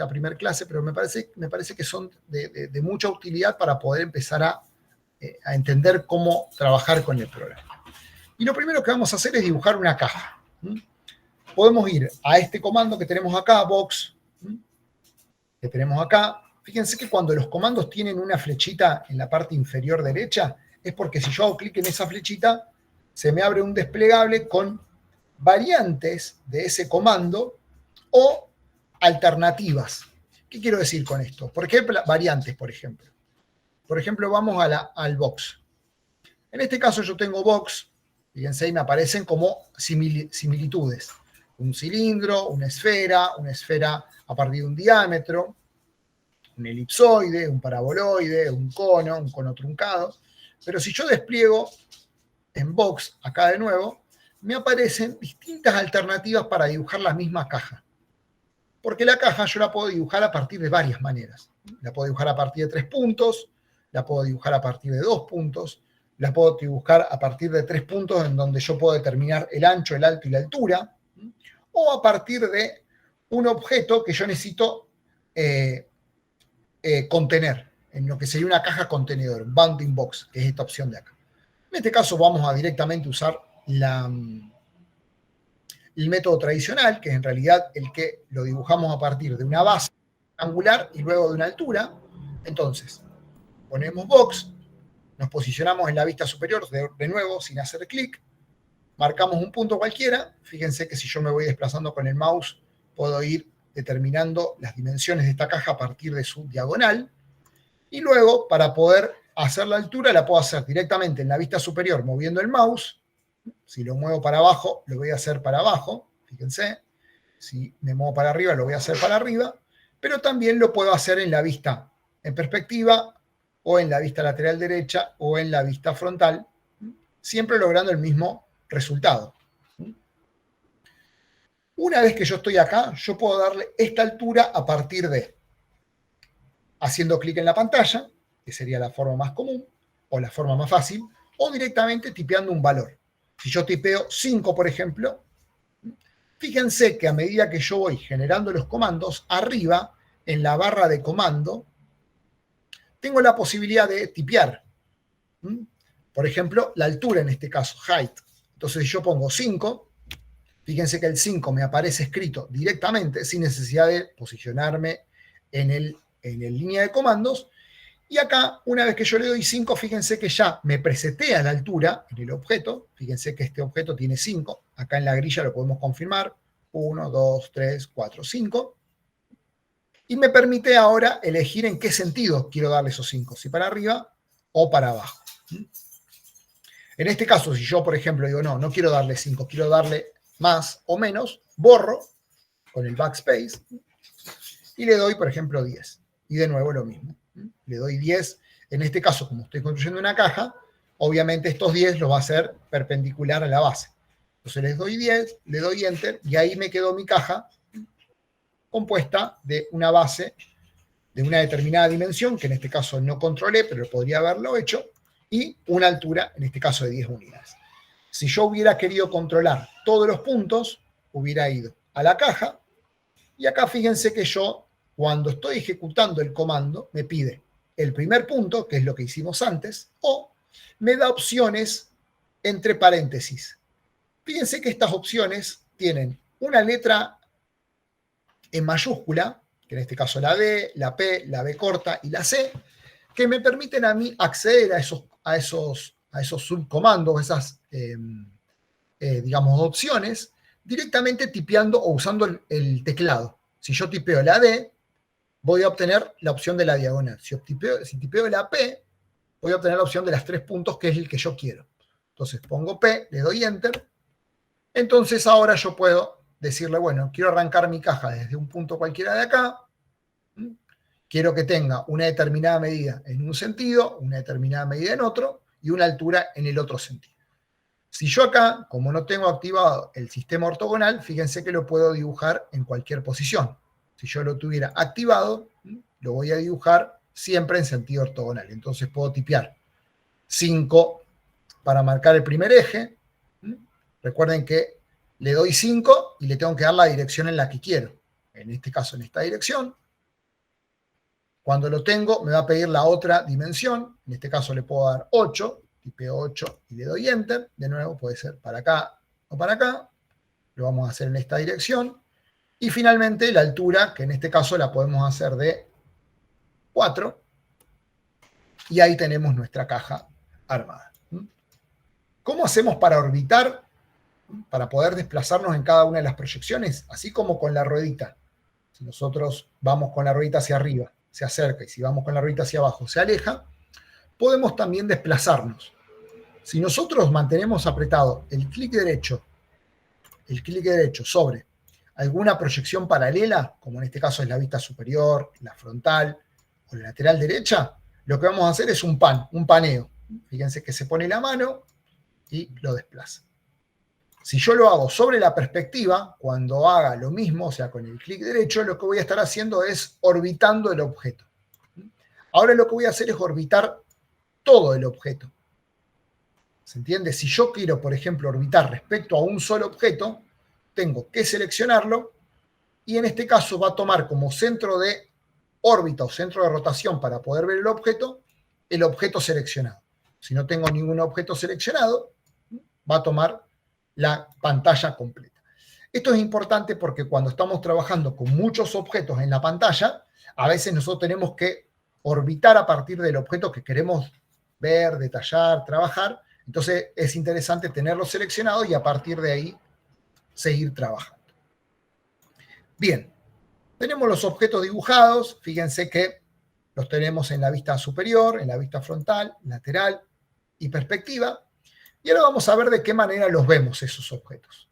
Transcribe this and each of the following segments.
primera clase, pero me parece que son de mucha utilidad para poder empezar a entender cómo trabajar con el programa. Y lo primero que vamos a hacer es dibujar una caja. Podemos ir a este comando que tenemos acá, box, que tenemos acá. Fíjense que cuando los comandos tienen una flechita en la parte inferior derecha, es porque si yo hago clic en esa flechita, se me abre un desplegable con variantes de ese comando o alternativas. ¿Qué quiero decir con esto? Por ejemplo, variantes, por ejemplo. Por ejemplo, vamos al box. En este caso yo tengo box, fíjense, y me aparecen como similitudes. Un cilindro, una esfera a partir de un diámetro, un elipsoide, un paraboloide, un cono truncado. Pero si yo despliego en box, acá de nuevo, me aparecen distintas alternativas para dibujar la misma caja. Porque la caja yo la puedo dibujar a partir de varias maneras. La puedo dibujar a partir de 3 puntos, la puedo dibujar a partir de 2 puntos, la puedo dibujar a partir de 3 puntos en donde yo puedo determinar el ancho, el alto y la altura, o a partir de un objeto que yo necesito contener, en lo que sería una caja contenedor, un bounding box, que es esta opción de acá. En este caso vamos a directamente usar el método tradicional, que es en realidad el que lo dibujamos a partir de una base angular y luego de una altura. Entonces, ponemos box, nos posicionamos en la vista superior, de nuevo, sin hacer clic, marcamos un punto cualquiera. Fíjense que si yo me voy desplazando con el mouse, puedo ir determinando las dimensiones de esta caja a partir de su diagonal. Y luego, para poder hacer la altura, la puedo hacer directamente en la vista superior moviendo el mouse. Si lo muevo para abajo, lo voy a hacer para abajo, fíjense. Si me muevo para arriba, lo voy a hacer para arriba. Pero también lo puedo hacer en la vista en perspectiva, o en la vista lateral derecha, o en la vista frontal, siempre logrando el mismo resultado. Una vez que yo estoy acá, yo puedo darle esta altura a partir de haciendo clic en la pantalla, que sería la forma más común, o la forma más fácil, o directamente tipeando un valor. Si yo tipeo 5, por ejemplo, fíjense que a medida que yo voy generando los comandos, arriba, en la barra de comando, tengo la posibilidad de tipear. Por ejemplo, la altura en este caso, height. Entonces, si yo pongo 5, fíjense que el 5 me aparece escrito directamente, sin necesidad de posicionarme en el línea de comandos. Y acá, una vez que yo le doy 5, fíjense que ya me presetea la altura en el objeto. Fíjense que este objeto tiene 5. Acá en la grilla lo podemos confirmar. 1, 2, 3, 4, 5. Y me permite ahora elegir en qué sentido quiero darle esos 5, si para arriba o para abajo. En este caso, si yo, por ejemplo, digo, no quiero darle 5, quiero darle más o menos, borro con el backspace y le doy, por ejemplo, 10. Y de nuevo lo mismo. Le doy 10. En este caso, como estoy construyendo una caja, obviamente estos 10 los va a hacer perpendicular a la base. Entonces les doy 10, le doy Enter y ahí me quedó mi caja compuesta de una base de una determinada dimensión, que en este caso no controlé, pero podría haberlo hecho, y una altura, en este caso de 10 unidades. Si yo hubiera querido controlar todos los puntos, hubiera ido a la caja, y acá fíjense que yo, cuando estoy ejecutando el comando, me pide el primer punto, que es lo que hicimos antes, o me da opciones entre paréntesis. Fíjense que estas opciones tienen una letra en mayúscula, que en este caso la D, la P, la B corta y la C, que me permiten a mí acceder a esos subcomandos, esas, digamos, opciones, directamente tipeando o usando el teclado. Si yo tipeo la D, voy a obtener la opción de la diagonal. Si tipeo la P, voy a obtener la opción de las 3 puntos, que es el que yo quiero. Entonces pongo P, le doy Enter. Entonces ahora yo puedo decirle, bueno, quiero arrancar mi caja desde un punto cualquiera de acá. Quiero que tenga una determinada medida en un sentido, una determinada medida en otro y una altura en el otro sentido. Si yo acá, como no tengo activado el sistema ortogonal, fíjense que lo puedo dibujar en cualquier posición. Si yo lo tuviera activado, lo voy a dibujar siempre en sentido ortogonal. Entonces puedo tipear 5 para marcar el primer eje. Recuerden que le doy 5 y le tengo que dar la dirección en la que quiero. en este caso en esta dirección. Cuando lo tengo, me va a pedir la otra dimensión. En este caso le puedo dar 8, tipeo 8 y le doy Enter. De nuevo, puede ser para acá o para acá. Lo vamos a hacer en esta dirección. Y finalmente, la altura, que en este caso la podemos hacer de 4. Y ahí tenemos nuestra caja armada. ¿Cómo hacemos para orbitar? Para poder desplazarnos en cada una de las proyecciones, así como con la ruedita. Si nosotros vamos con la ruedita hacia arriba, se acerca, y si vamos con la ruedita hacia abajo, se aleja, podemos también desplazarnos. Si nosotros mantenemos apretado el clic derecho sobre alguna proyección paralela, como en este caso es la vista superior, la frontal o la lateral derecha, lo que vamos a hacer es un paneo. Fíjense que se pone la mano y lo desplaza. Si yo lo hago sobre la perspectiva, cuando haga lo mismo, o sea, con el clic derecho, lo que voy a estar haciendo es orbitando el objeto. Ahora lo que voy a hacer es orbitar todo el objeto. ¿Se entiende? Si yo quiero, por ejemplo, orbitar respecto a un solo objeto, tengo que seleccionarlo y en este caso va a tomar como centro de órbita o centro de rotación para poder ver el objeto seleccionado. Si no tengo ningún objeto seleccionado, va a tomar la pantalla completa. Esto es importante porque cuando estamos trabajando con muchos objetos en la pantalla, a veces nosotros tenemos que orbitar a partir del objeto que queremos ver, detallar, trabajar. Entonces es interesante tenerlo seleccionado y a partir de ahí seguir trabajando. Bien, tenemos los objetos dibujados. Fíjense que los tenemos en la vista superior, en la vista frontal, lateral y perspectiva. Y ahora vamos a ver de qué manera los vemos esos objetos.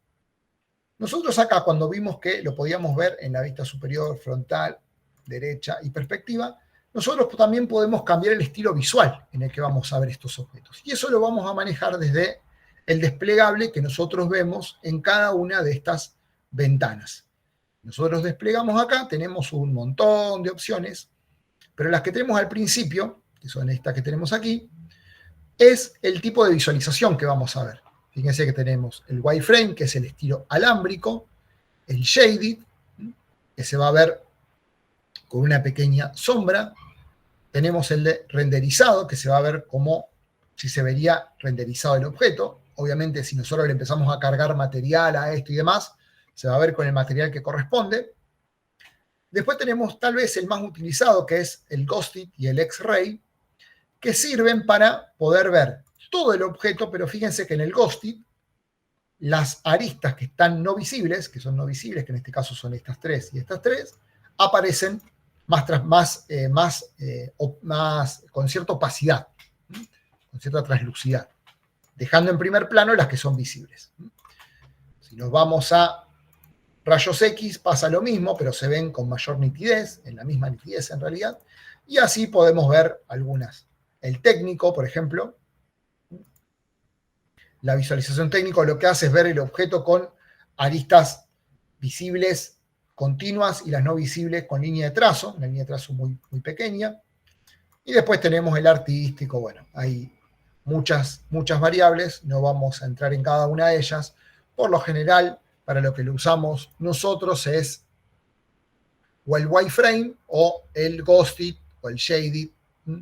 Nosotros acá, cuando vimos que lo podíamos ver en la vista superior, frontal, derecha y perspectiva, nosotros también podemos cambiar el estilo visual en el que vamos a ver estos objetos. Y eso lo vamos a manejar desde el desplegable que nosotros vemos en cada una de estas ventanas. Nosotros desplegamos acá, tenemos un montón de opciones, pero las que tenemos al principio, que son estas que tenemos aquí, es el tipo de visualización que vamos a ver. Fíjense que tenemos el wireframe, que es el estilo alámbrico, el shaded, que se va a ver con una pequeña sombra. Tenemos el de renderizado, que se va a ver como si se vería renderizado el objeto. Obviamente, si nosotros le empezamos a cargar material a esto y demás, se va a ver con el material que corresponde. Después tenemos tal vez el más utilizado, que es el Ghosted y el X-Ray, que sirven para poder ver todo el objeto, pero fíjense que en el Ghosted, las aristas que están no visibles, que son no visibles, que en este caso son estas tres y estas tres, aparecen con cierta opacidad, con cierta translucidad, dejando en primer plano las que son visibles. Si nos vamos a rayos X pasa lo mismo, pero se ven con mayor nitidez, en la misma nitidez en realidad, y así podemos ver algunas. El técnico, por ejemplo, la visualización técnico lo que hace es ver el objeto con aristas visibles continuas y las no visibles con línea de trazo, una línea de trazo muy, muy pequeña. Y después tenemos el artístico, bueno, hay muchas variables, no vamos a entrar en cada una de ellas. Por lo general, para lo que lo usamos nosotros es o el wireframe o el ghosted o el shaded.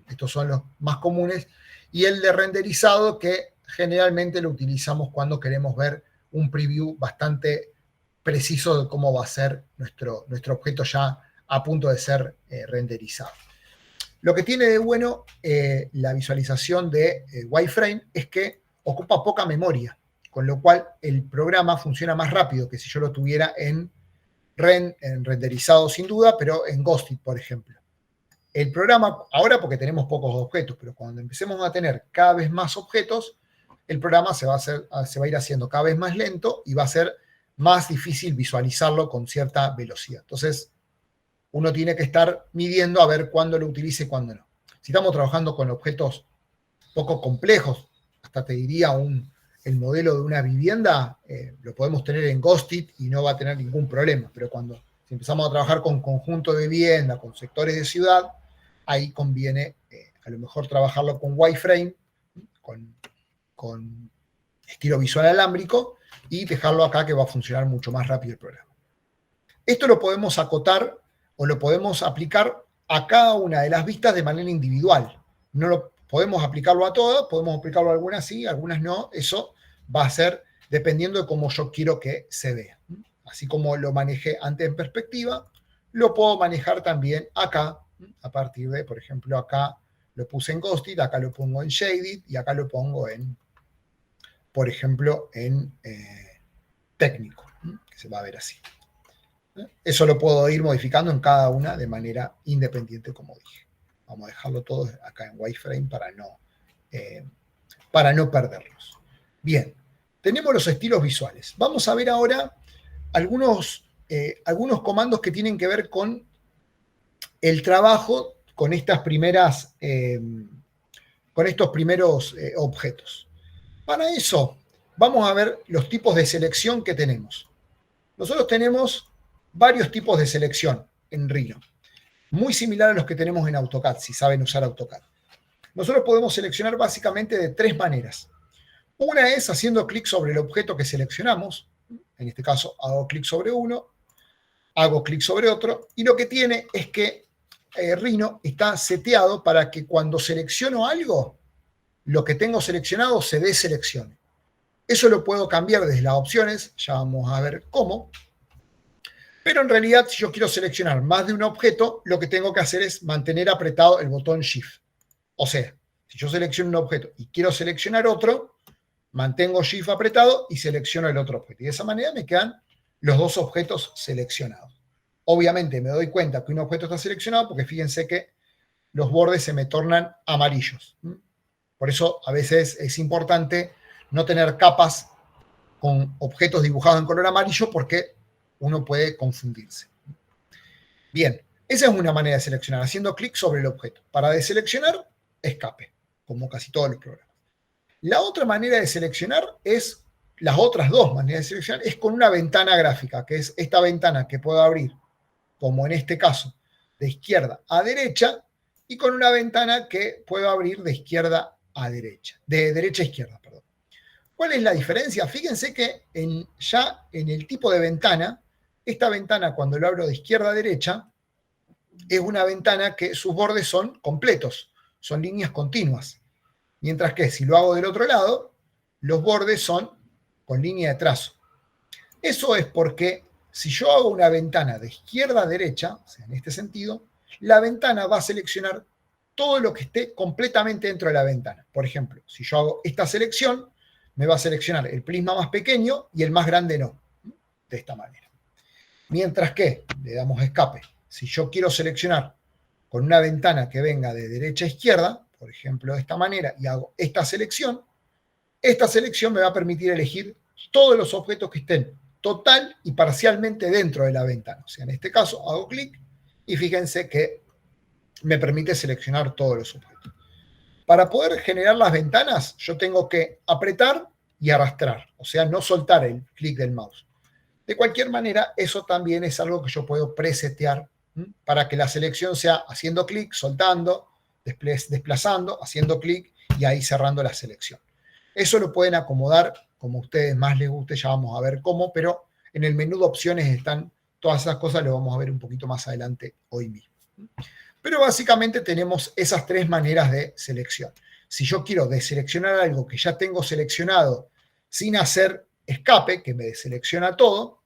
Estos son los más comunes. Y el de renderizado, que generalmente lo utilizamos cuando queremos ver un preview bastante preciso de cómo va a ser nuestro objeto ya a punto de ser renderizado. Lo que tiene de bueno la visualización de wireframe es que ocupa poca memoria, con lo cual el programa funciona más rápido que si yo lo tuviera en renderizado sin duda, pero en ghosted, por ejemplo. El programa, ahora porque tenemos pocos objetos, pero cuando empecemos a tener cada vez más objetos, el programa se va a ir haciendo cada vez más lento y va a ser más difícil visualizarlo con cierta velocidad. Entonces, uno tiene que estar midiendo a ver cuándo lo utilice y cuándo no. Si estamos trabajando con objetos poco complejos, hasta te diría el modelo de una vivienda, lo podemos tener en ghosted y no va a tener ningún problema. Pero si empezamos a trabajar con conjunto de vivienda, con sectores de ciudad, ahí conviene a lo mejor trabajarlo con wireframe, con estilo visual alámbrico, y dejarlo acá que va a funcionar mucho más rápido el programa. Esto lo podemos acotar o lo podemos aplicar a cada una de las vistas de manera individual. No lo podemos aplicarlo a todas, podemos aplicarlo a algunas sí, algunas no. Eso va a ser dependiendo de cómo yo quiero que se vea. Así como lo manejé antes en perspectiva, lo puedo manejar también acá, a partir de, por ejemplo, acá lo puse en Ghosted, acá lo pongo en Shaded y acá lo pongo en, por ejemplo, en técnico, que se va a ver así. Eso lo puedo ir modificando en cada una de manera independiente, como dije. Vamos a dejarlo todo acá en wireframe para no perderlos. Bien, tenemos los estilos visuales. Vamos a ver ahora algunos comandos que tienen que ver con el trabajo con estas primeras, con estos primeros objetos. Para eso, vamos a ver los tipos de selección que tenemos. Nosotros tenemos varios tipos de selección en Rhino, muy similar a los que tenemos en AutoCAD, si saben usar AutoCAD. Nosotros podemos seleccionar básicamente de tres maneras. Una es haciendo clic sobre el objeto que seleccionamos. En este caso, hago clic sobre uno, hago clic sobre otro, y lo que tiene es que Rhino está seteado para que cuando selecciono algo, lo que tengo seleccionado se deseleccione. Eso lo puedo cambiar desde las opciones, ya vamos a ver cómo. Pero en realidad, si yo quiero seleccionar más de un objeto, lo que tengo que hacer es mantener apretado el botón Shift. O sea, si yo selecciono un objeto y quiero seleccionar otro, mantengo Shift apretado y selecciono el otro objeto. Y de esa manera me quedan los dos objetos seleccionados. Obviamente me doy cuenta que un objeto está seleccionado porque fíjense que los bordes se me tornan amarillos. Por eso a veces es importante no tener capas con objetos dibujados en color amarillo porque uno puede confundirse. Bien, esa es una manera de seleccionar, haciendo clic sobre el objeto. Para deseleccionar, escape, como casi todos los programas. La otra manera de seleccionar es, las otras dos maneras de seleccionar, es con una ventana gráfica, que es esta ventana que puedo abrir, como en este caso, de izquierda a derecha, y con una ventana que puedo abrir de izquierda a derecha, de derecha a izquierda, perdón. ¿Cuál es la diferencia? Fíjense que ya en el tipo de ventana, esta ventana cuando lo abro de izquierda a derecha, es una ventana que sus bordes son completos, son líneas continuas. Mientras que si lo hago del otro lado, los bordes son con línea de trazo. Eso es porque si yo hago una ventana de izquierda a derecha, o sea, en este sentido, la ventana va a seleccionar todo lo que esté completamente dentro de la ventana. Por ejemplo, si yo hago esta selección, me va a seleccionar el prisma más pequeño y el más grande no, de esta manera. Mientras que, le damos escape, si yo quiero seleccionar con una ventana que venga de derecha a izquierda, por ejemplo de esta manera, y hago esta selección me va a permitir elegir todos los objetos que estén total y parcialmente dentro de la ventana. O sea, en este caso hago clic y fíjense que me permite seleccionar todos los objetos. Para poder generar las ventanas, yo tengo que apretar y arrastrar, o sea, no soltar el clic del mouse. De cualquier manera, eso también es algo que yo puedo presetear para que la selección sea haciendo clic, soltando, desplazando, haciendo clic y ahí cerrando la selección. Eso lo pueden acomodar como a ustedes más les guste, ya vamos a ver cómo, pero en el menú de opciones están todas esas cosas, lo vamos a ver un poquito más adelante hoy mismo. Pero básicamente tenemos esas tres maneras de selección. Si yo quiero deseleccionar algo que ya tengo seleccionado sin hacer escape, que me deselecciona todo,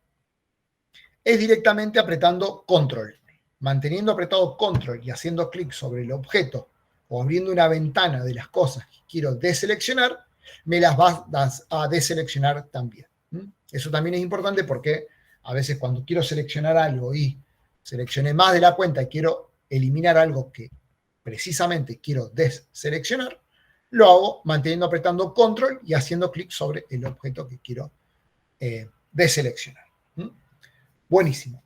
es directamente apretando control. Manteniendo apretado control y haciendo clic sobre el objeto o abriendo una ventana de las cosas que quiero deseleccionar, me las va a deseleccionar también. Eso también es importante porque a veces cuando quiero seleccionar algo y seleccioné más de la cuenta y quiero eliminar algo que precisamente quiero deseleccionar, lo hago manteniendo apretando control y haciendo clic sobre el objeto que quiero deseleccionar. Buenísimo.